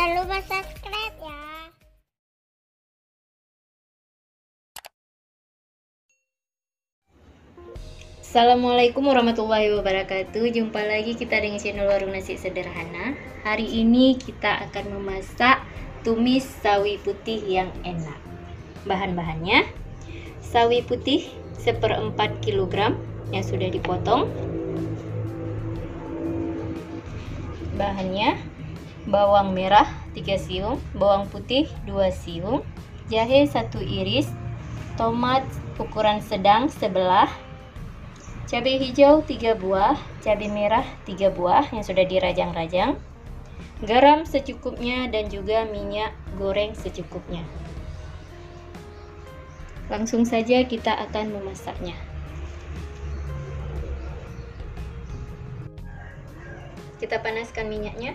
Jangan lupa subscribe ya. Assalamualaikum warahmatullahi wabarakatuh. Jumpa lagi kita dengan channel Warung Nasi Sederhana. Hari ini kita akan memasak tumis sawi putih yang enak. Bahan-bahannya: sawi putih 1/4 kg yang sudah dipotong. Bahannya: bawang merah 3 siung, bawang putih 2 siung, jahe 1 iris, tomat ukuran sedang sebelah, cabai hijau 3 buah, cabai merah 3 buah yang sudah dirajang-rajang, garam secukupnya, dan juga minyak goreng secukupnya. Langsung saja kita akan memasaknya. Kita panaskan minyaknya.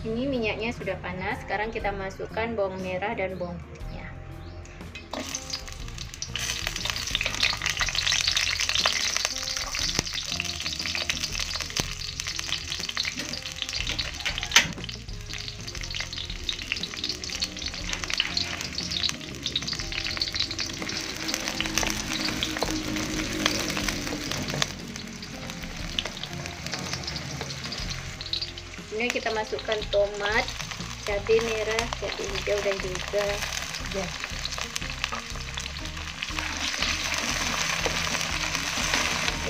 Ini minyaknya sudah panas. Sekarang kita masukkan bawang merah dan bawang putihnya. Ini kita masukkan tomat, cabai merah, cabai hijau, dan juga jahe.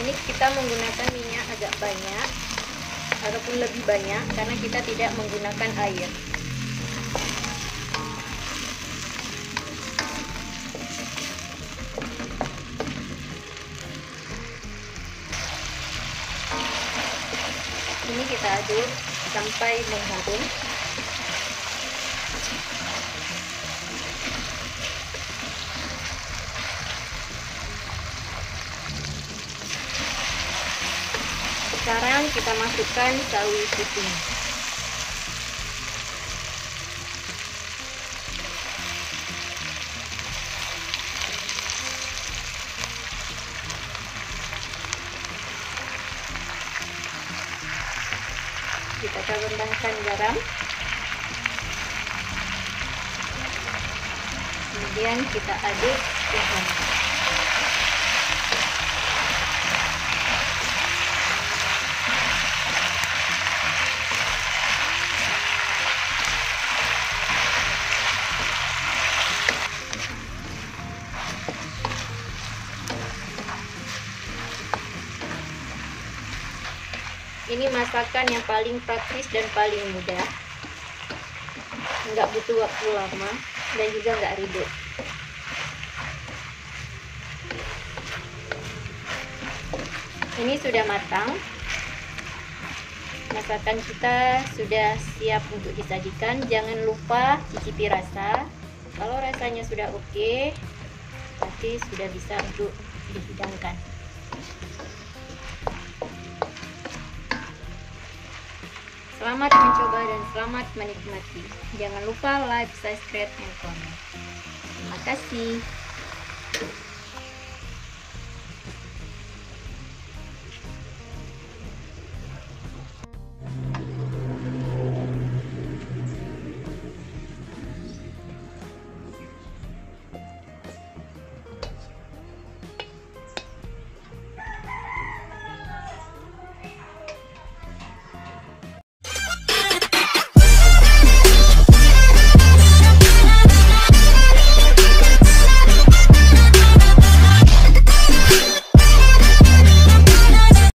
Ini kita menggunakan minyak agak banyak ataupun lebih banyak karena kita tidak menggunakan air. Ini kita aduk sampai mengharum. Sekarang kita masukkan sawi putih. Kita tambahkan garam, kemudian kita aduk garam. Ini masakan yang paling praktis dan paling mudah, nggak butuh waktu lama dan juga nggak ribet. Ini sudah matang, masakan kita sudah siap untuk disajikan. Jangan lupa cicipi rasa. Kalau rasanya sudah oke, nanti sudah bisa untuk dihidangkan. Selamat mencoba dan selamat menikmati. Jangan lupa like, subscribe, dan komen. Terima kasih.